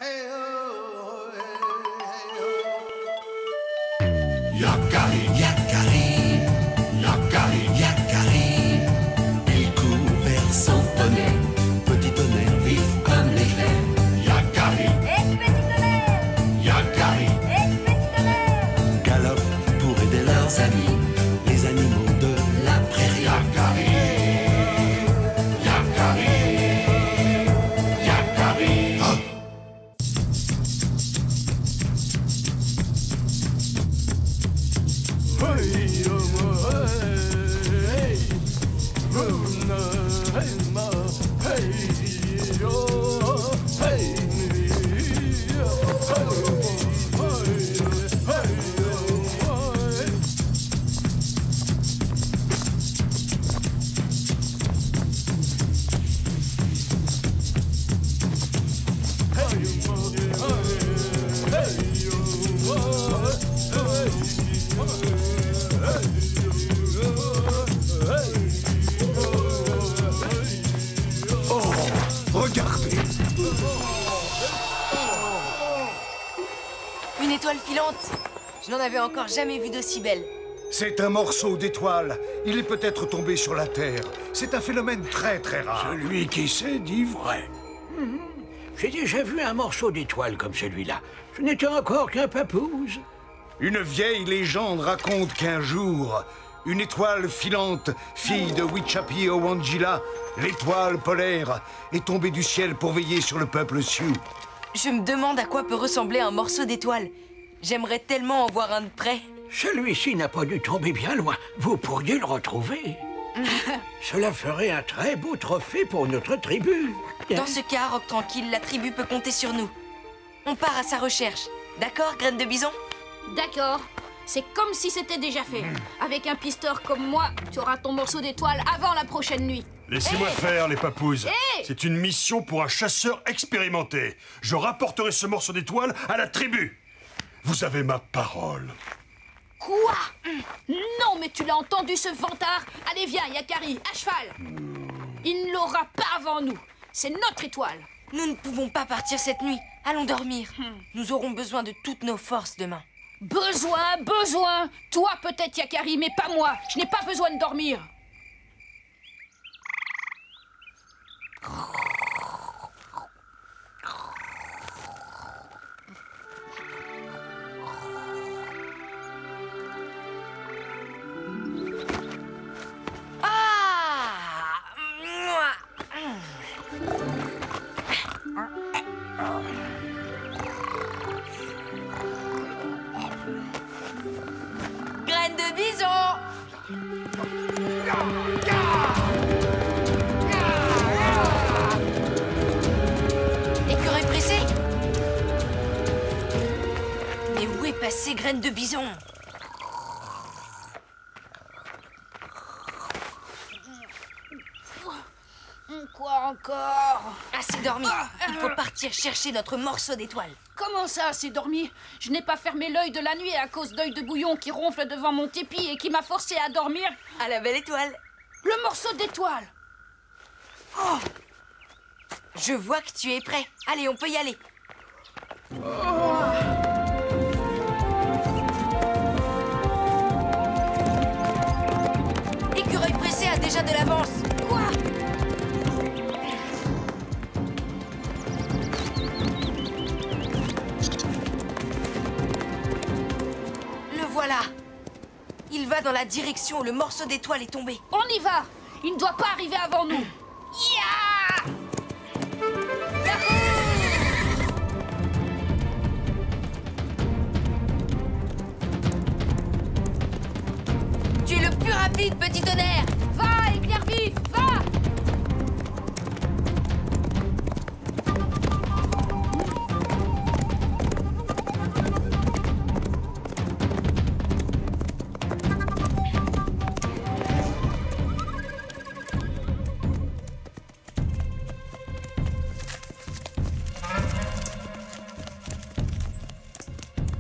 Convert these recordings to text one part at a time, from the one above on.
Yakarim, Yakarim, Yakarim, Yakarim. Il court vers son poney, petit tonnerre vif comme l'éclair. Yakarim, petit tonnerre, Yakarim, petit tonnerre. Galope pour aider leurs amis, les animaux de la prairie. Yakarim, Yakarim, Yakarim. Oh. Regardez! Une étoile filante. Je n'en avais encore jamais vu d'aussi belle. C'est un morceau d'étoile. Il est peut-être tombé sur la Terre. C'est un phénomène très très rare. Celui qui sait dit vrai. J'ai déjà vu un morceau d'étoile comme celui-là. Je n'étais encore qu'un papouze. Une vieille légende raconte qu'un jour, une étoile filante, fille de Wichapi Owangila, l'étoile polaire, est tombée du ciel pour veiller sur le peuple Sioux. Je me demande à quoi peut ressembler un morceau d'étoile. J'aimerais tellement en voir un de près. Celui-ci n'a pas dû tomber bien loin. Vous pourriez le retrouver. Cela ferait un très beau trophée pour notre tribu. Dans ce cas, Roc Tranquille, la tribu peut compter sur nous. On part à sa recherche. D'accord, Graine de Bison? D'accord. C'est comme si c'était déjà fait. Avec un pisteur comme moi, tu auras ton morceau d'étoile avant la prochaine nuit. Laissez-moi faire, les papouses. Hey. C'est une mission pour un chasseur expérimenté. Je rapporterai ce morceau d'étoile à la tribu. Vous avez ma parole. Quoi? Non, mais tu l'as entendu, ce vantard? Allez, viens, Yakari, à cheval. Il ne l'aura pas avant nous. C'est notre étoile. Nous ne pouvons pas partir cette nuit. Allons dormir. Nous aurons besoin de toutes nos forces demain. Besoin. Toi, peut-être, Yakari, mais pas moi. Je n'ai pas besoin de dormir. Graine de Bison! Écureuil pressé? Mais où est passée Graine de Bison? Quoi encore? Assez dormi. Il faut partir chercher notre morceau d'étoile. Comment ça, c'est dormi? Je n'ai pas fermé l'œil de la nuit à cause d'œil de bouillon qui ronfle devant mon tépi et qui m'a forcé à dormir. À la belle étoile. Le morceau d'étoile. Je vois que tu es prêt. Allez, on peut y aller. Écureuil pressé a déjà de l'avance. Quoi? Le voilà. Il va dans la direction où le morceau d'étoile est tombé. On y va. Il ne doit pas arriver avant nous. Ya! Tu es le plus rapide, petit tonnerre. Va, éclair vif, va!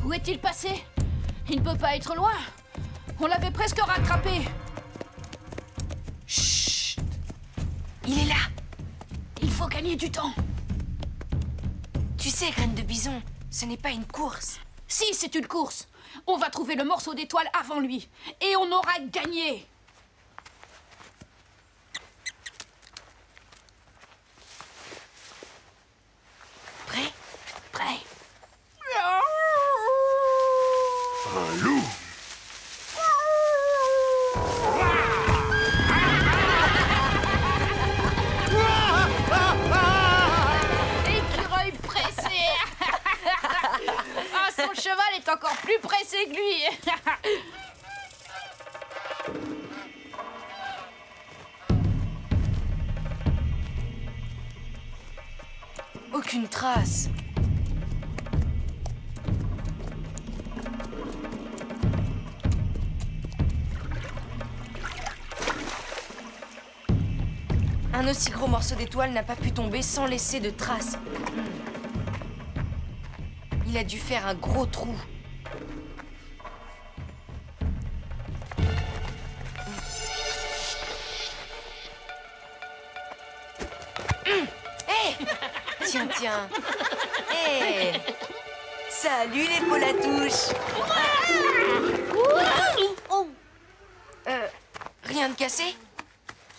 Où est-il passé? Il ne peut pas être loin. On l'avait presque rattrapé. Chut. Il est là. Il faut gagner du temps. Tu sais, Graine de Bison, ce n'est pas une course. Si, c'est une course. On va trouver le morceau d'étoile avant lui. Et on aura gagné. Prêt? Prêt. Un loup. Écureuil pressé. Ah, son cheval est encore plus pressé que lui. Aucune trace. Un aussi gros morceau d'étoile n'a pas pu tomber sans laisser de traces. Il a dû faire un gros trou. Hé! Tiens, tiens. Hé! Salut les Polatouches! Rien de cassé?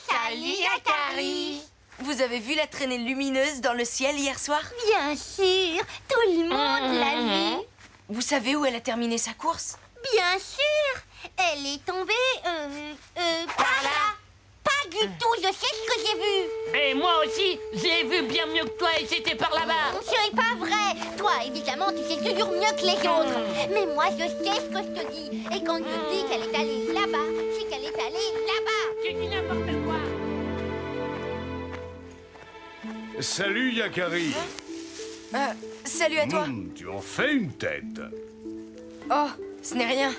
Salut Yakari. Vous avez vu la traînée lumineuse dans le ciel hier soir? Bien sûr, tout le monde l'a vu. Vous savez où elle a terminé sa course? Bien sûr, elle est tombée, par là. Pas du tout, je sais ce que j'ai vu. Et moi aussi, j'ai vu bien mieux que toi et c'était par là-bas. Ce n'est pas vrai. Toi, évidemment, tu sais toujours mieux que les autres. Mais moi, je sais ce que je te dis. Et quand je dis qu'elle est allée là-bas, c'est qu'elle est allée là-bas. Tu dis n'importe quoi. Salut, Yakari. Salut à toi. Tu en fais une tête. Oh, ce n'est rien.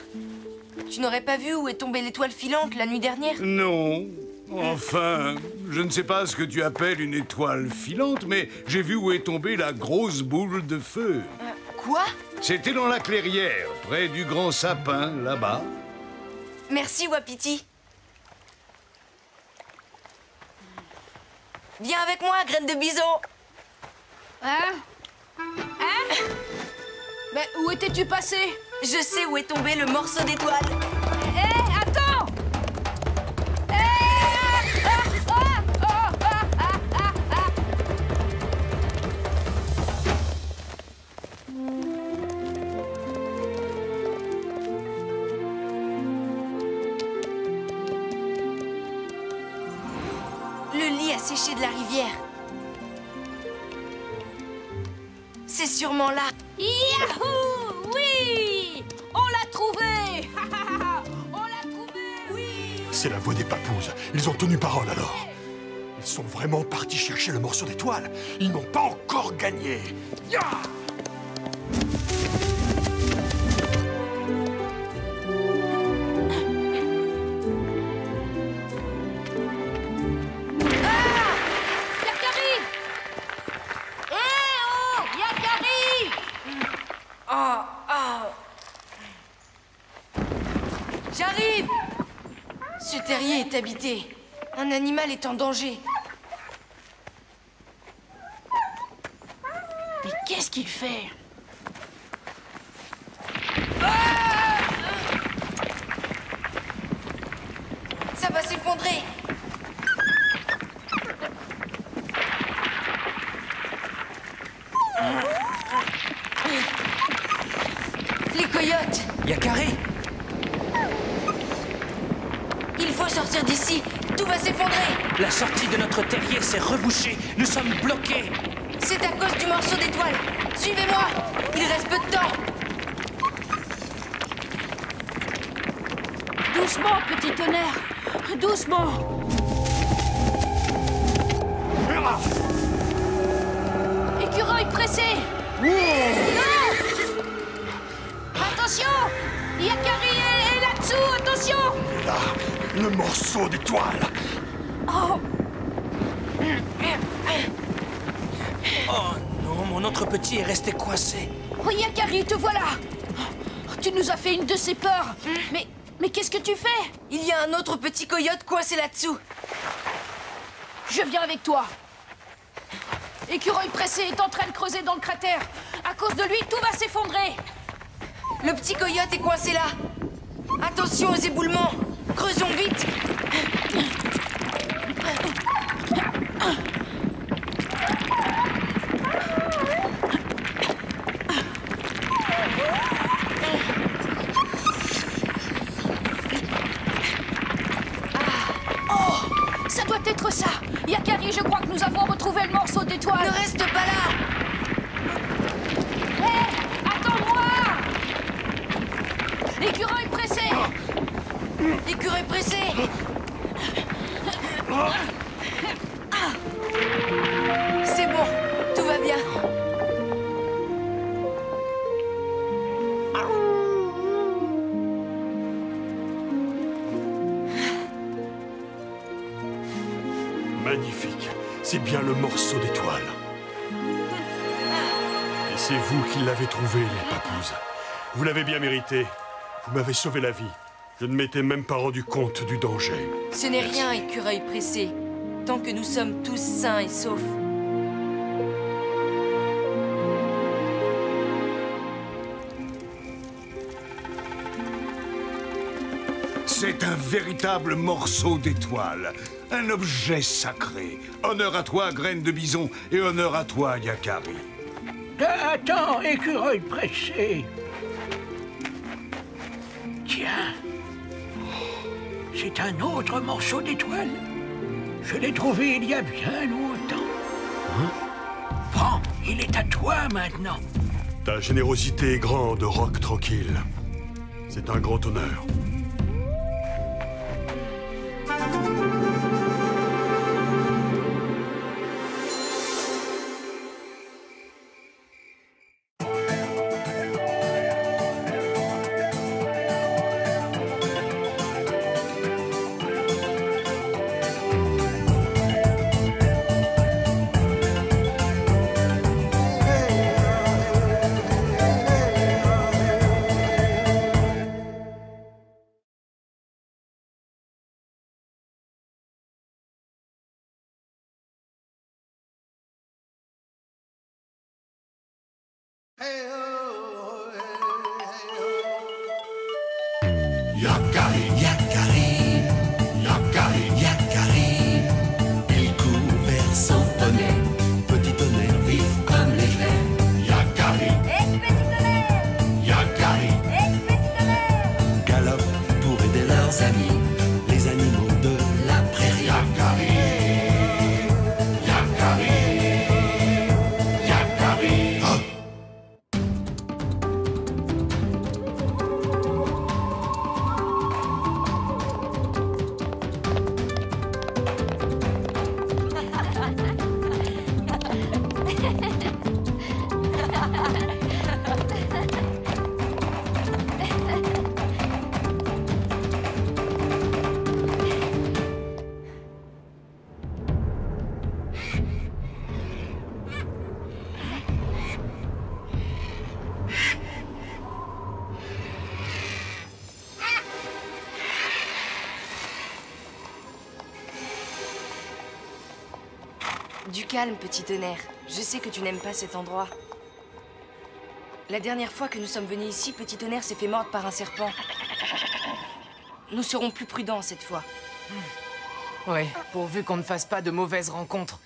Tu n'aurais pas vu où est tombée l'étoile filante la nuit dernière? Non. Enfin, je ne sais pas ce que tu appelles une étoile filante, mais j'ai vu où est tombée la grosse boule de feu. Quoi? C'était dans la clairière, près du grand sapin, là-bas. Merci, Wapiti. Viens avec moi, Graine de Bison. Hein? Hein? Mais où étais-tu passé? Je sais où est tombé le morceau d'étoile. Hé, attends! Le lit a séché de la rivière. C'est sûrement là. Yahoo! Oui! On l'a trouvé! On l'a trouvé! Oui! C'est la voix des papouses. Ils ont tenu parole alors. Ils sont vraiment partis chercher le morceau d'étoile. Ils n'ont pas encore gagné. Ya! Yakari! Oh! Yakari! J'arrive! Ce terrier est habité. Un animal est en danger. Mais qu'est-ce qu'il fait? Ça va s'effondrer. Les coyotes! Yakari! Il faut sortir d'ici. Tout va s'effondrer. La sortie de notre terrier s'est rebouchée. Nous sommes bloqués. C'est à cause du morceau d'étoile. Suivez-moi. Il reste peu de temps. Doucement, petit tonnerre! Doucement! Écureuil pressé! Non! Attention! Yakari est là-dessous! Attention! Là, le morceau d'étoile. Oh! Oh non, mon autre petit est resté coincé. Oh, Yakari, te voilà! Tu nous as fait une de ces peurs! Mais qu'est-ce que tu fais? Il y a un autre petit coyote coincé là-dessous. Je viens avec toi. Écureuil pressé est en train de creuser dans le cratère. À cause de lui, tout va s'effondrer. Le petit coyote est coincé là. Attention aux éboulements. Creusons vite. Ça doit être ça. Yakari, je crois que nous avons retrouvé le morceau d'étoile. Ne reste pas là. Hé, attends-moi. Écureuil pressé. Écureuil pressé. C'est bon, tout va bien. Magnifique. C'est bien le morceau d'étoile. Et c'est vous qui l'avez trouvé, les papouses. Vous l'avez bien mérité. Vous m'avez sauvé la vie. Je ne m'étais même pas rendu compte du danger. Ce n'est rien, écureuil pressé. Tant que nous sommes tous sains et saufs. C'est un véritable morceau d'étoile. Un objet sacré. Honneur à toi, graine de bison, et honneur à toi, Yakari. Attends, écureuil pressé. Tiens. C'est un autre morceau d'étoile. Je l'ai trouvé il y a bien longtemps. Prends, il est à toi maintenant. Ta générosité est grande, Roc tranquille. C'est un grand honneur. Yakari, Yakari, Yakari, Yakari. Il court vers son poney. Petit tonnerre vif comme l'éclair. Yakari, Petit tonnerre. Yakari. Petit tonnerre. Galope pour aider leurs amis, les animaux de la prairie. Yakari, Yakari, Yakari. Oh. Du calme, petit tonnerre. Je sais que tu n'aimes pas cet endroit. La dernière fois que nous sommes venus ici, petit tonnerre s'est fait mordre par un serpent. Nous serons plus prudents cette fois. Ouais, pourvu qu'on ne fasse pas de mauvaises rencontres.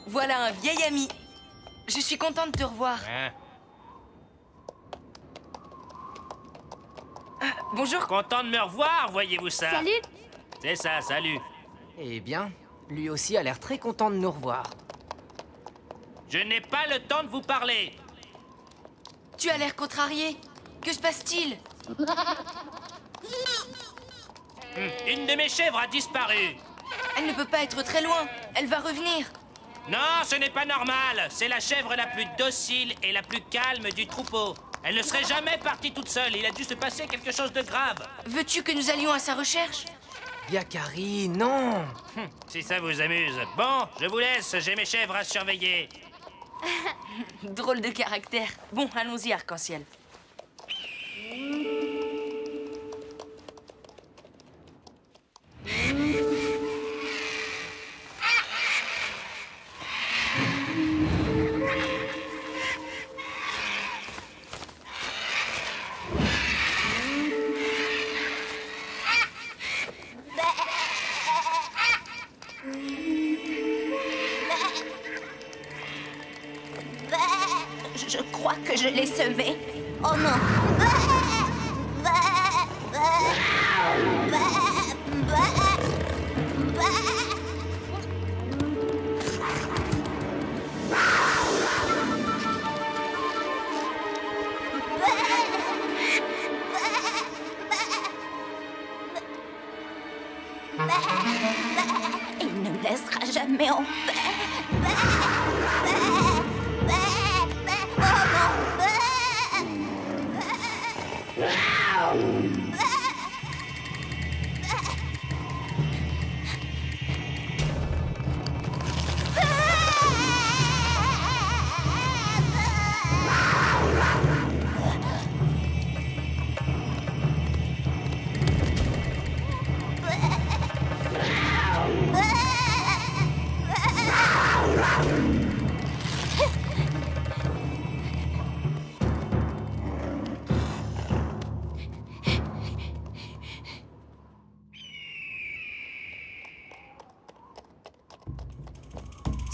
Voilà un vieil ami. Je suis contente de te revoir. Bonjour. Content de me revoir, voyez-vous ça? Salut. C'est ça, salut. Eh bien, lui aussi a l'air très content de nous revoir. Je n'ai pas le temps de vous parler. Tu as l'air contrarié. Que se passe-t-il? Une de mes chèvres a disparu. Elle ne peut pas être très loin. Elle va revenir. Non, ce n'est pas normal. C'est la chèvre la plus docile et la plus calme du troupeau. Elle ne serait jamais partie toute seule. Il a dû se passer quelque chose de grave. Veux-tu que nous allions à sa recherche? Yakari, non! Si ça vous amuse. Bon, je vous laisse. J'ai mes chèvres à surveiller. Drôle de caractère. Bon, allons-y, Arc-en-Ciel. Je crois que je l'ai semé. Oh non. Il ne me laissera jamais en paix.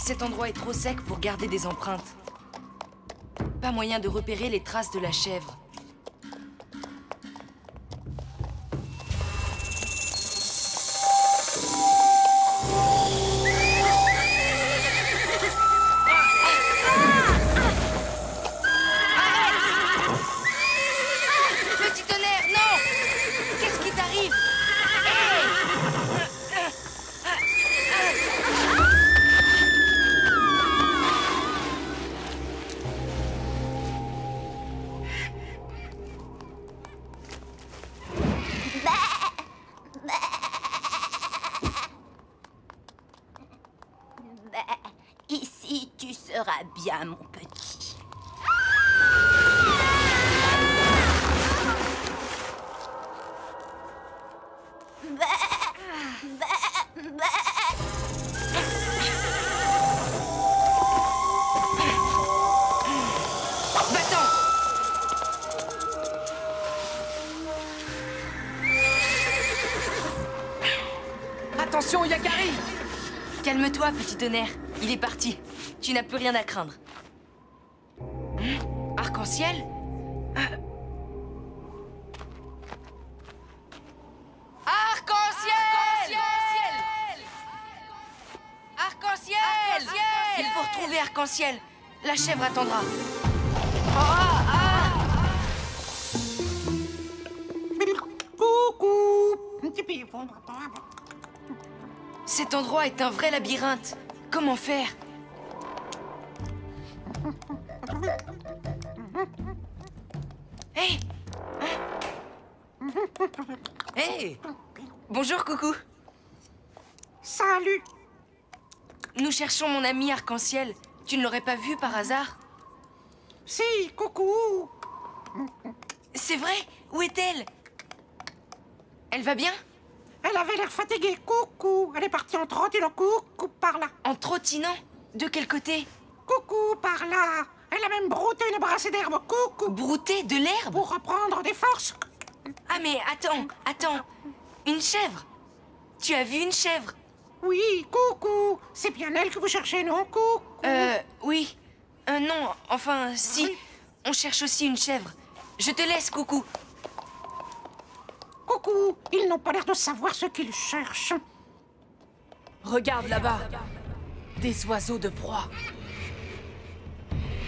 Cet endroit est trop sec pour garder des empreintes. Pas moyen de repérer les traces de la chèvre. Petit tonnerre, non! Qu'est-ce qui t'arrive? Ici, tu seras bien, mon petit. Va-t'en! Attention, Yakari! Calme-toi, petit tonnerre. Il est parti. Tu n'as plus rien à craindre. Arc-en-ciel? Arc-en-ciel! Arc-en-ciel! Il faut retrouver Arc-en-ciel. La chèvre attendra. Cet endroit est un vrai labyrinthe. Comment faire? Hé! Hé! Bonjour, coucou. Salut. Nous cherchons mon amie Arc-en-ciel. Tu ne l'aurais pas vue par hasard? Si, coucou. C'est vrai? Où est-elle? Elle va bien? Elle avait l'air fatiguée, coucou. Elle est partie en trottinant, coucou, par là. En trottinant? De quel côté? Coucou, par là. Elle a même brouté une brassée d'herbe, coucou. Brouter de l'herbe? Pour reprendre des forces. Ah mais attends. Une chèvre? Tu as vu une chèvre? Oui, coucou. C'est bien elle que vous cherchez, non, coucou? Oui. Non, enfin, si. Oui. On cherche aussi une chèvre. Je te laisse, coucou. Coucou, ils n'ont pas l'air de savoir ce qu'ils cherchent. Regarde là-bas. Des oiseaux de proie.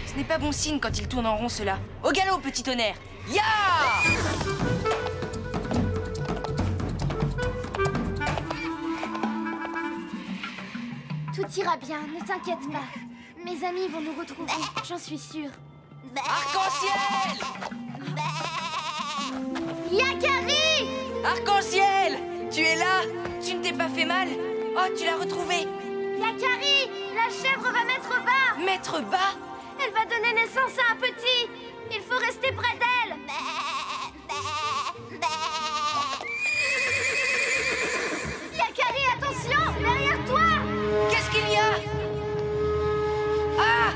Ce n'est pas bon signe quand ils tournent en rond, ceux-là. Au galop, petit tonnerre. Ya! Tout ira bien, ne t'inquiète pas. Mes amis vont nous retrouver, j'en suis sûre. Arc-en-ciel! Yakari! Arc-en-ciel! Tu es là? Tu ne t'es pas fait mal? Oh, tu l'as retrouvée! Yakari! La chèvre va mettre bas! Mettre bas? Elle va donner naissance à un petit! Il faut rester près d'elle! Yakari, attention! Derrière toi! Qu'est-ce qu'il y a? Ah!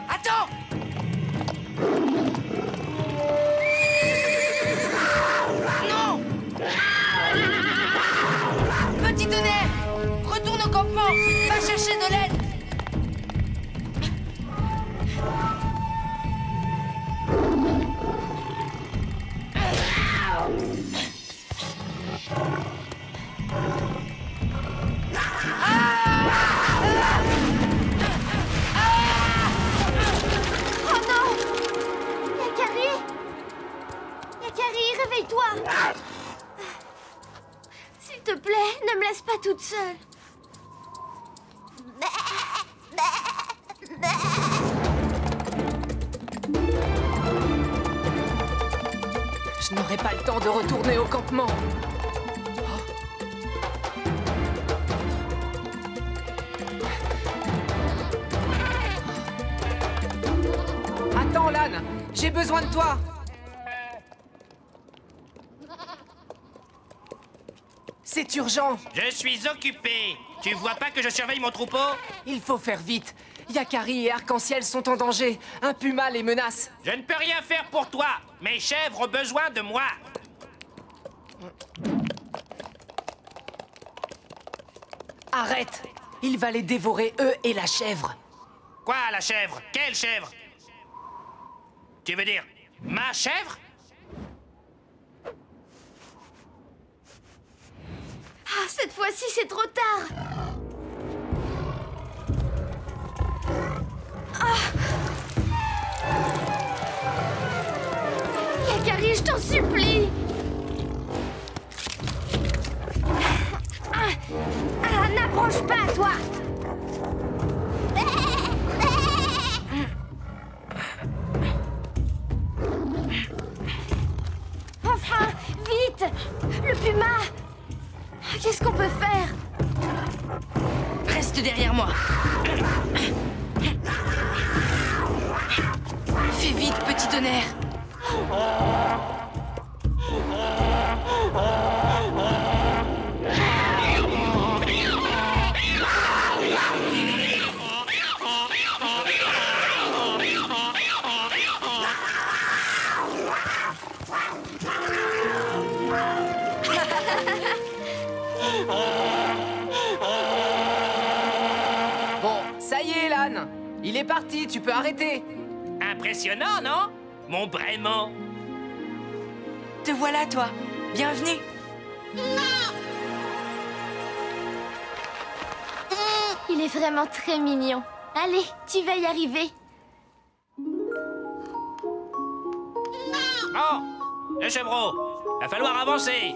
Attends! Je n'aurai pas le temps de retourner au campement. Attends, Lan, j'ai besoin de toi. C'est urgent. Je suis occupé. Tu vois pas que je surveille mon troupeau? Il faut faire vite. Yakari et Arc-en-Ciel sont en danger. Un puma les menace. Je ne peux rien faire pour toi. Mes chèvres ont besoin de moi. Arrête. Il va les dévorer, eux et la chèvre. Quoi, la chèvre? Quelle chèvre? Tu veux dire ma chèvre? Ah, cette fois-ci, c'est trop tard. Yakari, je t'en supplie. N'approche pas, toi. Enfin, vite. Le puma. Qu'est-ce qu'on peut faire? Reste derrière moi. Fais vite, petit tonnerre. Bon, ça y est, Lan. Il est parti, tu peux arrêter. Impressionnant, non? Mon Brément. Te voilà, toi. Bienvenue. Il est vraiment très mignon. Allez, tu vas y arriver. Bon, le chevreau, va falloir avancer.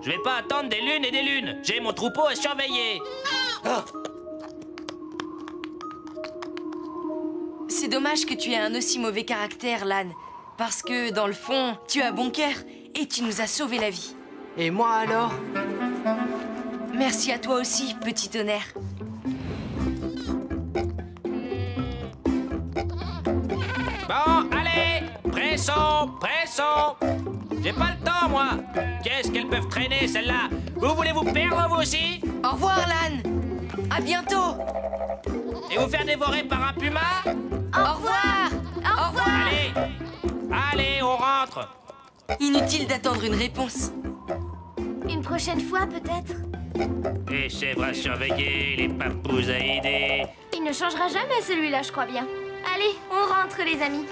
Je vais pas attendre des lunes et des lunes. J'ai mon troupeau à surveiller. C'est dommage que tu aies un aussi mauvais caractère, Lan. Parce que, dans le fond, tu as bon cœur et tu nous as sauvé la vie. Et moi alors? Merci à toi aussi, petit tonnerre. Bon, allez, pressons, pressons. J'ai pas le temps, moi. Qu'est-ce qu'elles peuvent traîner, celles-là? Vous voulez vous perdre, vous aussi? Au revoir, Lan. À bientôt. Et vous faire dévorer par un puma? Au revoir. Au revoir. Allez, allez, on rentre. Inutile d'attendre une réponse. Une prochaine fois, peut-être. Les chèvres à surveiller, les papous à aider. Il ne changera jamais, celui-là, je crois bien. Allez, on rentre, les amis.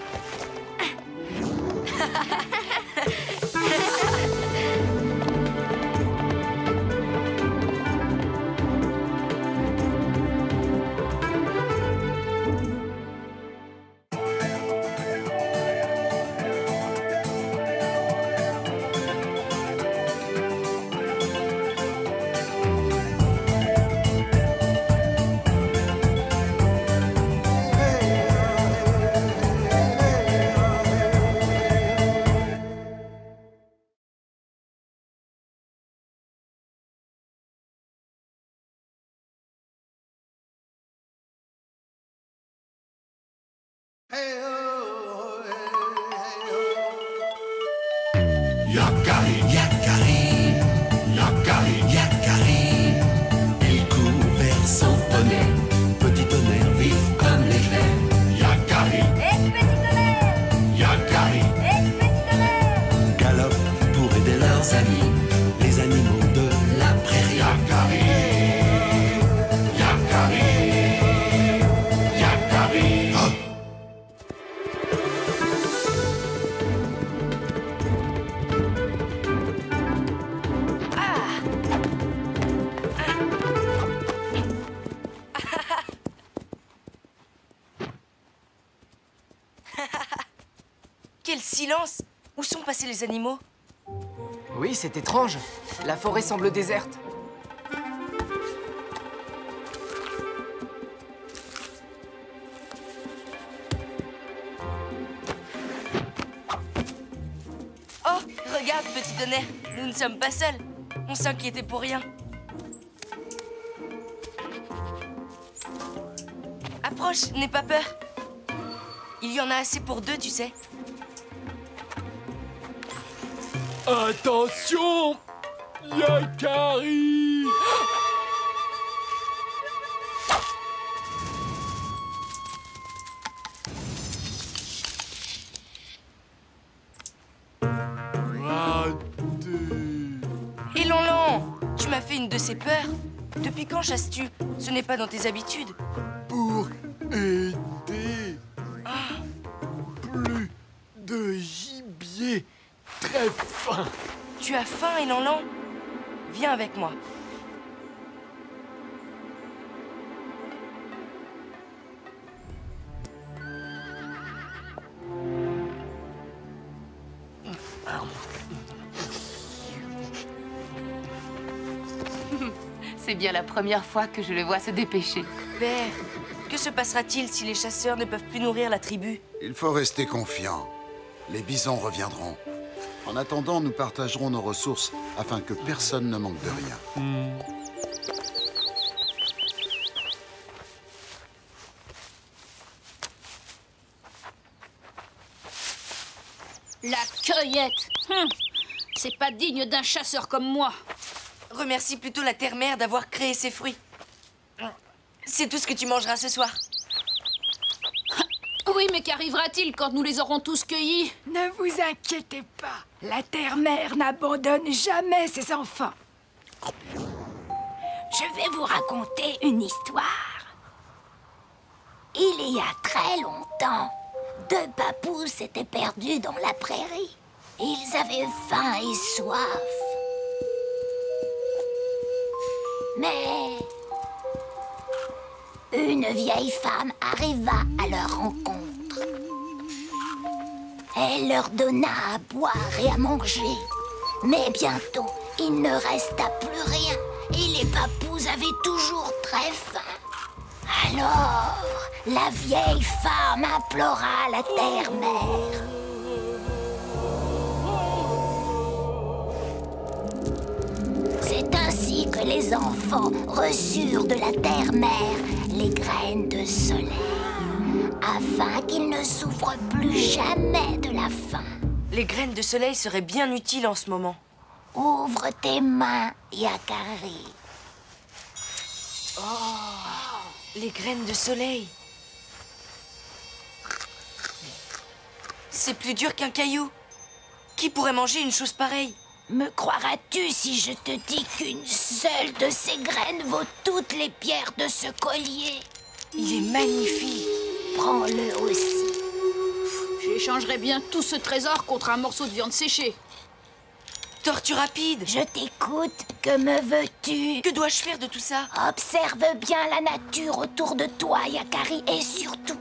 Yakari, Yakari, Yakari, Yakari. Il court vers son poney, petit tonnerre vif comme l'éclair. Yakari, Petit tonnerre. Yakari, Petit tonnerre. galope pour aider leurs amis, les animaux de la prairie. Yakari, Yakari, Yakari. Oh. Quel silence! Où sont passés les animaux? Oui, c'est étrange. La forêt semble déserte. Oh, Regarde, petit tonnerre, nous ne sommes pas seuls. On s'inquiétait pour rien. Approche, n'aie pas peur. Il y en a assez pour deux, tu sais. Attention, Yakari! Et Lonlon, tu m'as fait une de ces peurs. Depuis quand chasses-tu? Ce n'est pas dans tes habitudes. Pour aider. Plus de gibier très fin. Tu as faim, Elanlan? Viens avec moi. C'est bien la première fois que je le vois se dépêcher. Père, que se passera-t-il si les chasseurs ne peuvent plus nourrir la tribu? Il faut rester confiant. Les bisons reviendront. En attendant, nous partagerons nos ressources afin que personne ne manque de rien. La cueillette. C'est pas digne d'un chasseur comme moi. Remercie plutôt la terre-mère d'avoir créé ces fruits. C'est tout ce que tu mangeras ce soir. Oui, mais qu'arrivera-t-il quand nous les aurons tous cueillis? Ne vous inquiétez pas. La terre-mère n'abandonne jamais ses enfants. Je vais vous raconter une histoire. Il y a très longtemps, deux papous s'étaient perdus dans la prairie. Ils avaient faim et soif. Mais une vieille femme arriva à leur rencontre. Elle leur donna à boire et à manger. Mais bientôt, il ne resta plus rien et les papous avaient toujours très faim. Alors, la vieille femme implora la terre-mère. C'est ainsi que les enfants reçurent de la terre-mère les graines de soleil, afin qu'ils ne souffrent plus jamais de la faim. Les graines de soleil seraient bien utiles en ce moment. Ouvre tes mains, Yakari. Oh, les graines de soleil. C'est plus dur qu'un caillou. Qui pourrait manger une chose pareille? Me croiras-tu si je te dis qu'une seule de ces graines vaut toutes les pierres de ce collier? Il est magnifique. Prends-le aussi. J'échangerais bien tout ce trésor contre un morceau de viande séchée. Tortue rapide. Je t'écoute. Que me veux-tu? Que dois-je faire de tout ça? Observe bien la nature autour de toi, Yakari, et surtout,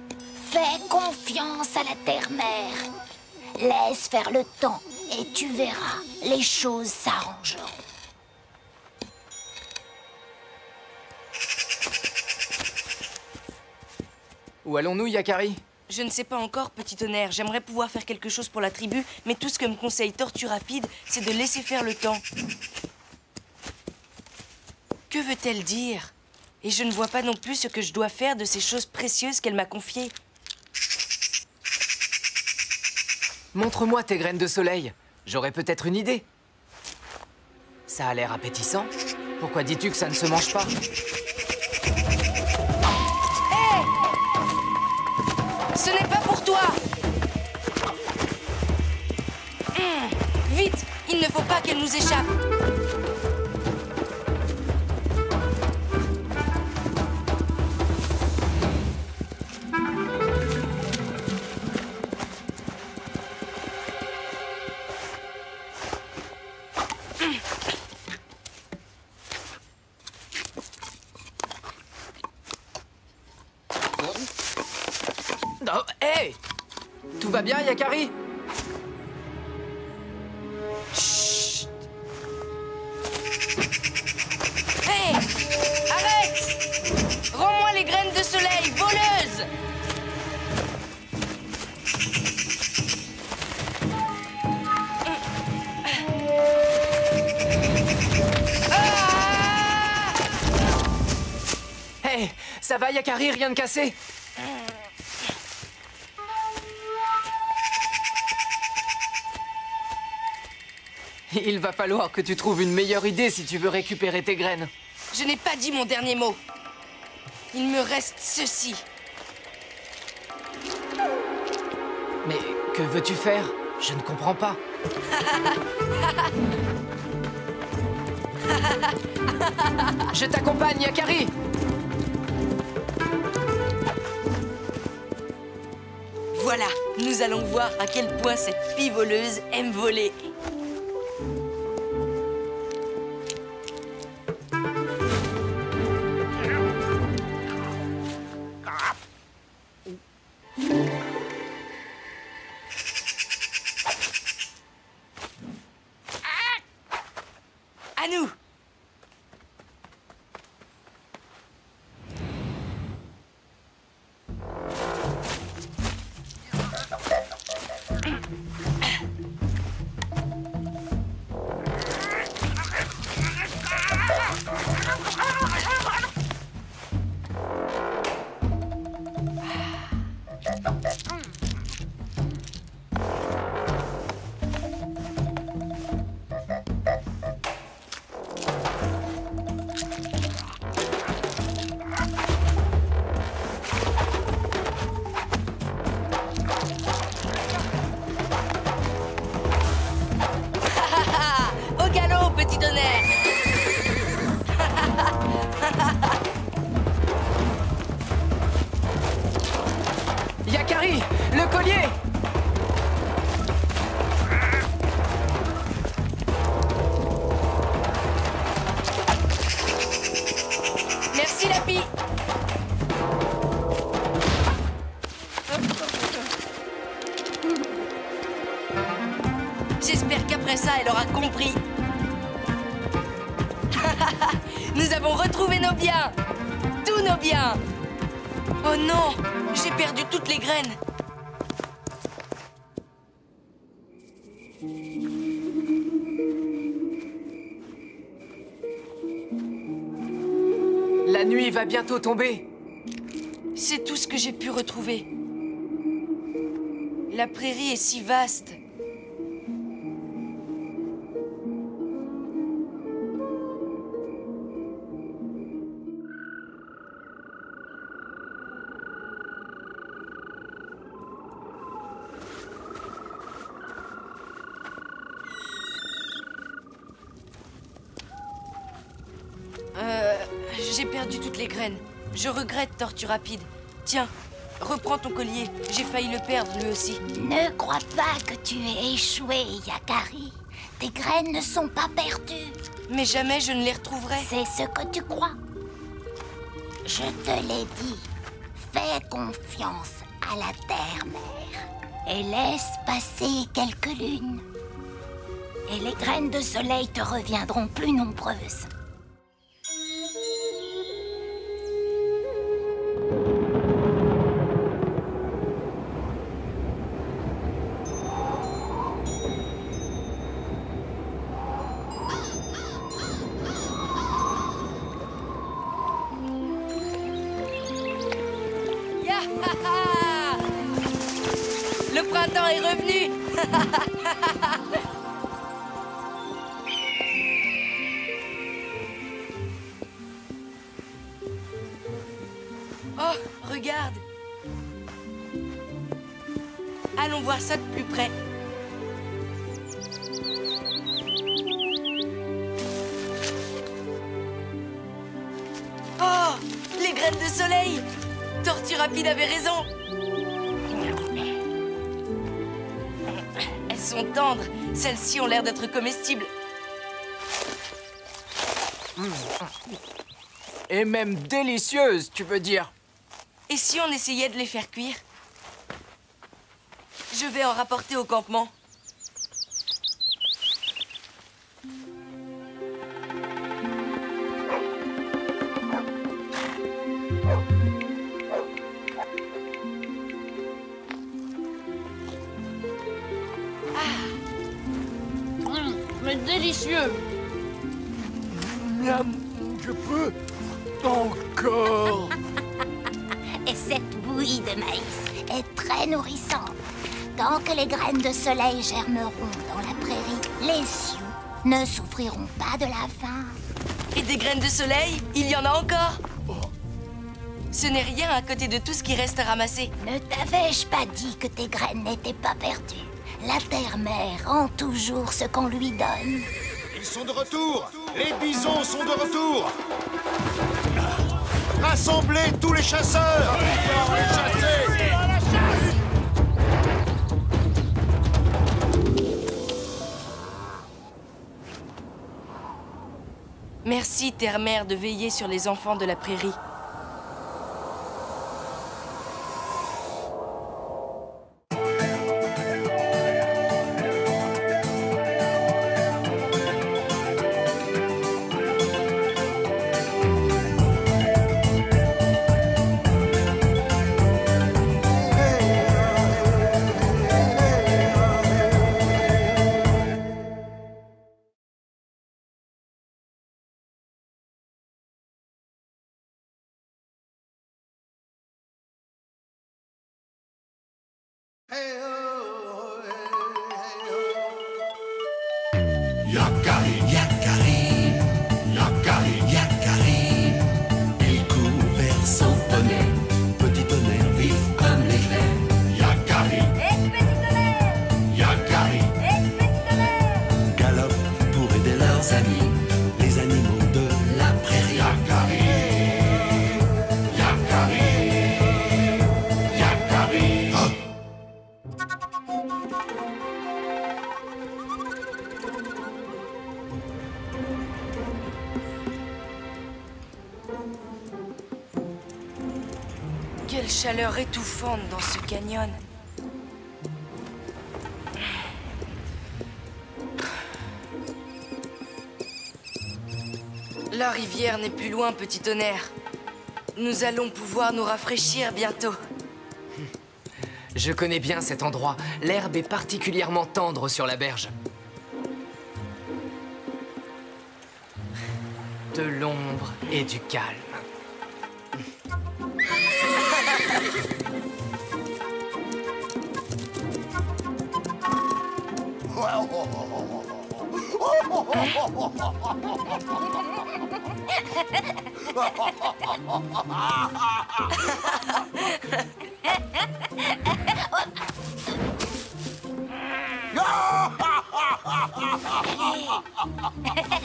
fais confiance à la terre-mère. Laisse faire le temps et tu verras, les choses s'arrangeront. Où allons-nous, Yakari? Je ne sais pas encore, petit tonnerre. J'aimerais pouvoir faire quelque chose pour la tribu, mais tout ce que me conseille Tortue Rapide, c'est de laisser faire le temps. Que veut-elle dire? Et je ne vois pas non plus ce que je dois faire de ces choses précieuses qu'elle m'a confiées. Montre-moi tes graines de soleil. J'aurais peut-être une idée. Ça a l'air appétissant. Pourquoi dis-tu que ça ne se mange pas? Hé! Ce n'est pas pour toi! Vite! Il ne faut pas qu'elle nous échappe. Oh, hé! Tout va bien, Yakari? Chut! Hé! Arrête! Rends-moi les graines de soleil, voleuse! Ça va, Yakari, rien de cassé? Il va falloir que tu trouves une meilleure idée si tu veux récupérer tes graines. Je n'ai pas dit mon dernier mot. Il me reste ceci. Mais que veux-tu faire? Je ne comprends pas. Je t'accompagne, Yakari. Voilà, nous allons voir à quel point cette fille voleuse aime voler. À nous! Yakari, le collier! Merci, Lapi! J'espère qu'après ça, elle aura compris. Nous avons retrouvé nos biens! Tous nos biens! Oh non! J'ai perdu toutes les graines! La nuit va bientôt tomber. C'est tout ce que j'ai pu retrouver. La prairie est si vaste. J'ai perdu toutes les graines. Je regrette, Tortue Rapide. Tiens, reprends ton collier. J'ai failli le perdre, lui aussi. Ne crois pas que tu aies échoué, Yakari. Tes graines ne sont pas perdues. Mais jamais je ne les retrouverai. C'est ce que tu crois. Je te l'ai dit. Fais confiance à la terre-mère. Et laisse passer quelques lunes. Et les graines de soleil te reviendront plus nombreuses. Le printemps est revenu. Oh, regarde. Allons voir ça de plus près. Oh, les graines de soleil. Tortue Rapide avait raison. Elles sont tendres. Celles-ci ont l'air d'être comestibles. Et même délicieuses, tu veux dire? Et si on essayait de les faire cuire? Je vais en rapporter au campement. Mais délicieux! Miam, je peux encore. Et cette bouillie de maïs est très nourrissante. Tant que les graines de soleil germeront dans la prairie, les Sioux ne souffriront pas de la faim. Et des graines de soleil, il y en a encore. Ce n'est rien à côté de tout ce qui reste à ramasser. Ne t'avais-je pas dit que tes graines n'étaient pas perdues? La terre-mère rend toujours ce qu'on lui donne. Ils sont de retour! Les bisons sont de retour! Rassemblez tous les chasseurs! Les chasser! Merci, terre-mère, de veiller sur les enfants de la prairie. Yakarim, Yakarim, Yakarim, Yakarim. Il court vers son poney, petit tonnerre vif comme l'éclair. Yakarim, petit tonnerre, Yakarim, petit tonnerre. Galope pour aider leurs amis, les animaux de la prairie. Yakarim, Yakarim, Yakarim. Oh. Quelle chaleur étouffante dans ce canyon. La rivière n'est plus loin, petit tonnerre. Nous allons pouvoir nous rafraîchir bientôt. Je connais bien cet endroit. L'herbe est particulièrement tendre sur la berge. De l'ombre et du calme.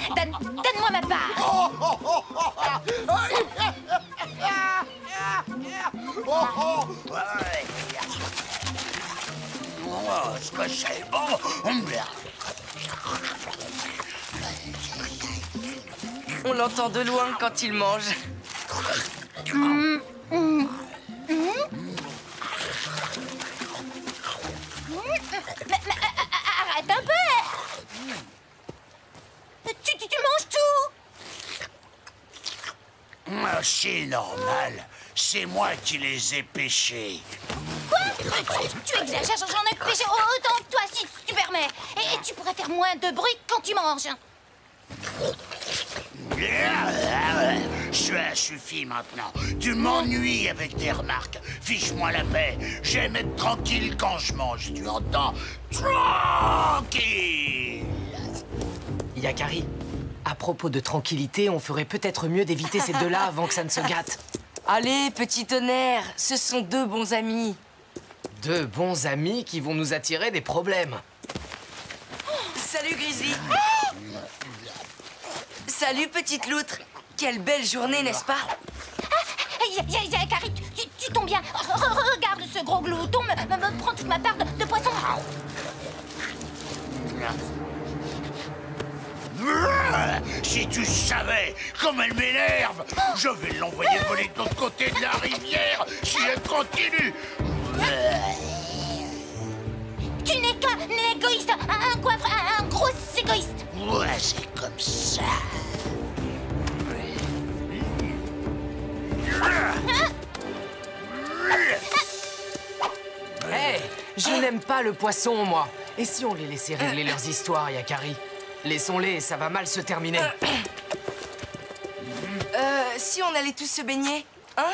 Donne-moi ma part. Ce que c'est bon. On l'entend de loin quand il mange. Arrête un peu. Tu manges tout. C'est normal. C'est moi qui les ai pêchés. Quoi? Tu exagères, j'en ai pêché autant que toi, si tu permets. Et tu pourrais faire moins de bruit quand tu manges. Ça suffit maintenant. Tu m'ennuies avec tes remarques. Fiche-moi la paix. J'aime être tranquille quand je mange. Tu entends? Tranquille. Yakari, à propos de tranquillité, on ferait peut-être mieux d'éviter ces deux-là avant que ça ne se gâte. Allez, petit tonnerre, ce sont deux bons amis. Deux bons amis qui vont nous attirer des problèmes. Salut, Grizzly. Salut, petite loutre. Quelle belle journée, n'est-ce pas? Yakari, tu tombes bien. Regarde ce gros glouton me prend toute ma part de poisson. Si tu savais comme elle m'énerve, je vais l'envoyer voler de l'autre côté de la rivière si elle continue. Tu n'es qu'un égoïste, un coiffre, un gros égoïste. Ouais, c'est comme ça. Hé, je n'aime pas le poisson, moi. Et si on les laissait régler leurs histoires, Yakari? Laissons-les, ça va mal se terminer. Si on allait tous se baigner, hein?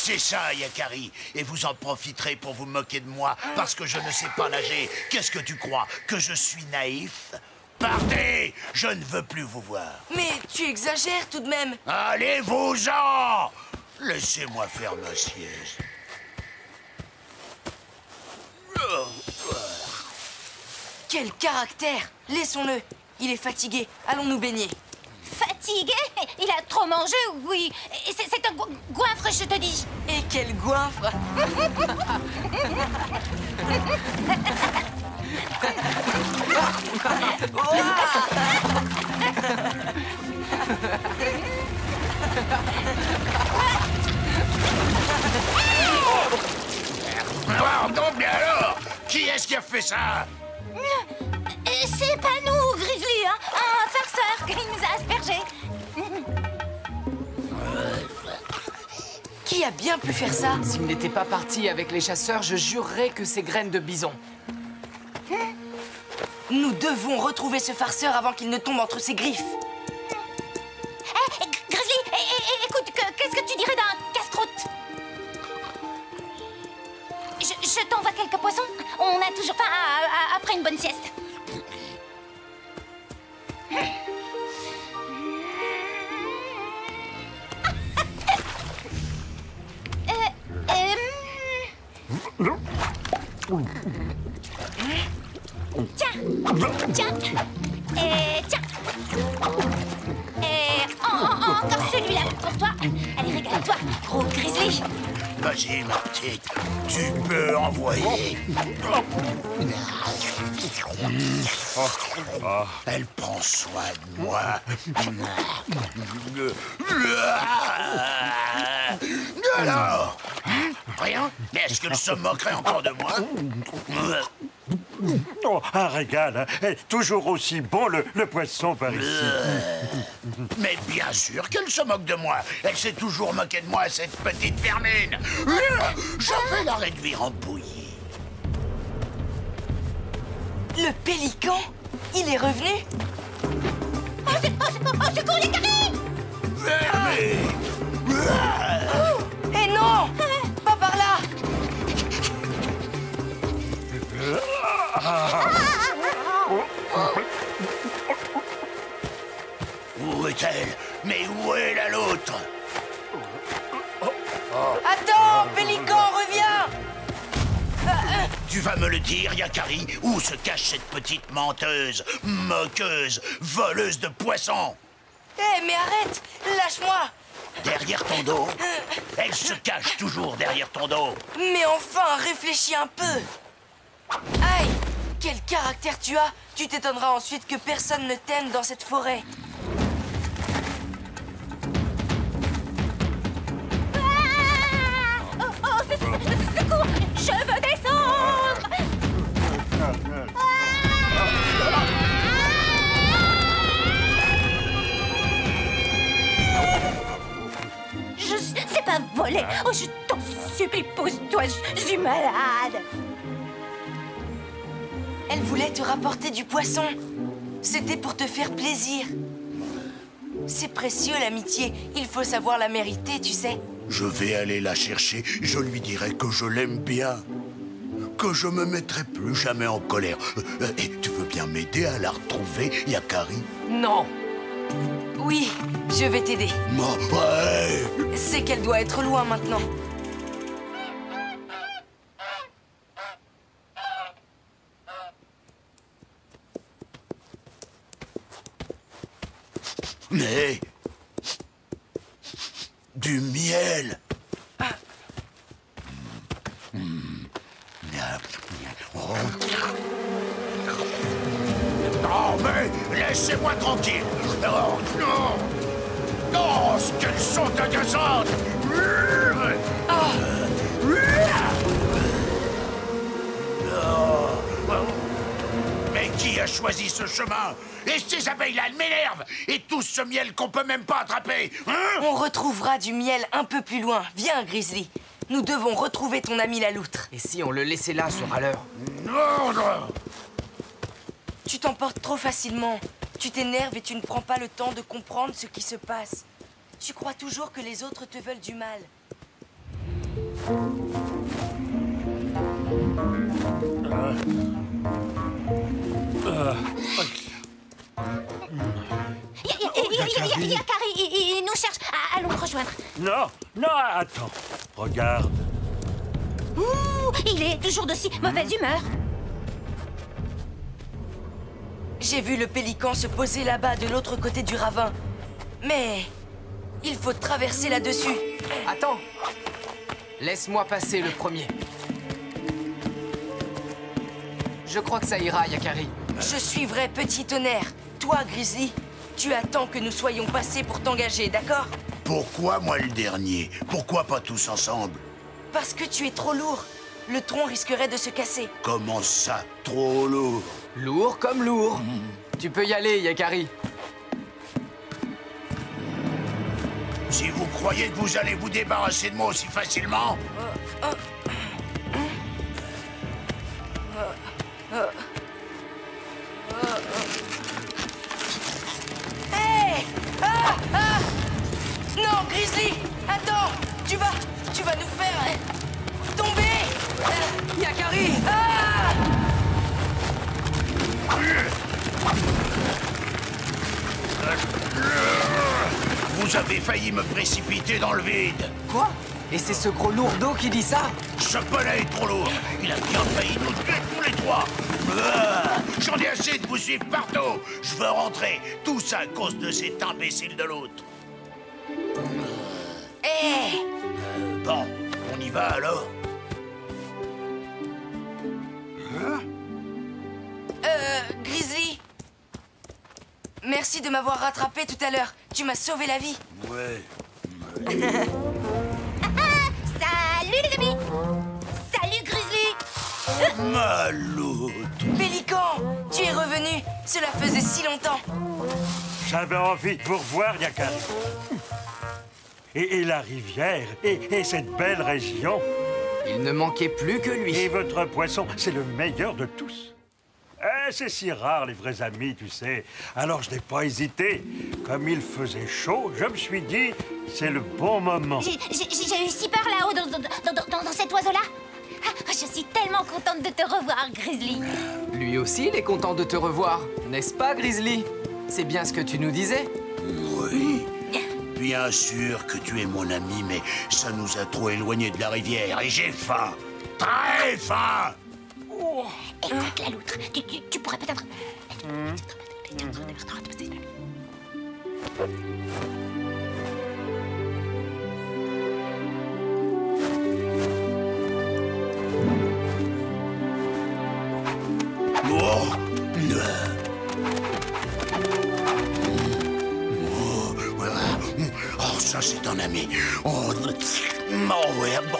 C'est ça, Yakari. Et vous en profiterez pour vous moquer de moi parce que je ne sais pas nager. Qu'est-ce que tu crois? Que je suis naïf? Partez! Je ne veux plus vous voir. Mais tu exagères tout de même. Allez-vous-en! Laissez-moi faire ma sieste. Quel caractère! Laissons-le. Il est fatigué. Allons nous baigner. Fatigué? Il a trop mangé, oui. C'est un goinfre, je te dis. Et quel goinfre! Pardon, mais alors? Qui est-ce qui a fait ça? C'est pas nous, Grizzly, hein. Un farceur qui nous a aspergés. Qui a bien pu faire ça? S'il n'était pas parti avec les chasseurs, je jurerais que c'est graines de bison. Nous devons retrouver ce farceur avant qu'il ne tombe entre ses griffes. Grizzly, écoute, qu'est-ce que tu dirais d'un casse-croûte? Je t'envoie quelques poissons. On a toujours faim après une bonne sieste. Tiens. Et tiens. Et encore celui-là pour toi. Allez, régale-toi, gros Grizzly. Vas-y, ma petite, tu peux envoyer. Elle prend soin de moi. Alors, rien? Est-ce qu'elle se moquerait encore de moi? Oh, un régal, hein. Toujours aussi bon le poisson par ici. Mais bien sûr qu'elle se moque de moi. Elle s'est toujours moquée de moi, cette petite vermine. Je vais la réduire en bouillie. Le pélican? Il est revenu? Oh, secours, Yakari! Vermine! Et non! Pas par là! Où est-elle? Mais où est la l'autre? Attends, pélican, reviens! Tu vas me le dire, Yakari, où se cache cette petite menteuse, moqueuse, voleuse de poissons? Eh, mais arrête! Lâche-moi! Derrière ton dos? Elle se cache toujours derrière ton dos. Mais enfin, réfléchis un peu! Aïe! Quel caractère tu as! Tu t'étonneras ensuite que personne ne t'aime dans cette forêt. Secours! Je veux descendre! C'est pas volé! Oh, je t'en supplie, pousse-toi, je suis malade! Elle voulait te rapporter du poisson. C'était pour te faire plaisir. C'est précieux, l'amitié. Il faut savoir la mériter, tu sais. Je vais aller la chercher, je lui dirai que je l'aime bien. Que je me mettrai plus jamais en colère. Et tu veux bien m'aider à la retrouver, Yakari? Non. Oui, je vais t'aider. Ouais. C'est qu'elle doit être loin maintenant. Mais... du miel. Non, mais laissez-moi tranquille. Oh, non. Oh, qu'elles sont agaçantes. Mais qui a choisi ce chemin? Et ces abeilles-là, elles m'énervent. Et tout ce miel qu'on peut même pas attraper, hein? On retrouvera du miel un peu plus loin. Viens, Grizzly. Nous devons retrouver ton ami la loutre. Et si on le laissait là sur à l'heure? Non, non. Tu t'emportes trop facilement. Tu t'énerves et tu ne prends pas le temps de comprendre ce qui se passe. Tu crois toujours que les autres te veulent du mal. Yakari, il nous cherche. Allons le rejoindre. Non, non, attends. Regarde. Ouh, il est toujours de si mauvaise humeur. J'ai vu le pélican se poser là-bas de l'autre côté du ravin. Mais il faut traverser là-dessus. Attends. Laisse-moi passer le premier. Je crois que ça ira, Yakari. Je suivrai Petit Tonnerre. Toi, Grizzly, tu attends que nous soyons passés pour t'engager, d'accord? Pourquoi moi le dernier? Pourquoi pas tous ensemble? Parce que tu es trop lourd. Le tronc risquerait de se casser. Comment ça, trop lourd? Lourd comme lourd. Tu peux y aller, Yakari. Si vous croyez que vous allez vous débarrasser de moi aussi facilement... Hey! Non, Grizzly! Attends! Tu vas nous faire... tomber! Yakari! Vous avez failli me précipiter dans le vide. Quoi? Et c'est ce gros lourdeau qui dit ça? Ce poney est trop lourd. Il a bien failli nous tuer tous les trois. J'en ai assez de vous suivre partout. Je veux rentrer. Tout ça à cause de cet imbécile de l'autre. Bon, on y va alors? Grizzly? Merci de m'avoir rattrapé tout à l'heure. Tu m'as sauvé la vie. Ouais. Salut les amis. Salut Grizzly. Maloute. Pélican, tu es revenu. Cela faisait si longtemps. J'avais envie de vous revoir, Yakari. Et la rivière, et cette belle région. Il ne manquait plus que lui. Et votre poisson, c'est le meilleur de tous. C'est si rare, les vrais amis, tu sais. Alors je n'ai pas hésité. Comme il faisait chaud, je me suis dit, c'est le bon moment. J'ai eu si peur là-haut dans cet oiseau-là. Je suis tellement contente de te revoir, Grizzly. Lui aussi, il est content de te revoir. N'est-ce pas, Grizzly? C'est bien ce que tu nous disais. Oui. Bien sûr que tu es mon ami, mais ça nous a trop éloignés de la rivière et j'ai faim. Très faim. Écoute la loutre, tu pourrais peut-être... Oh, ça c'est un ami. Oh, ouais, bon.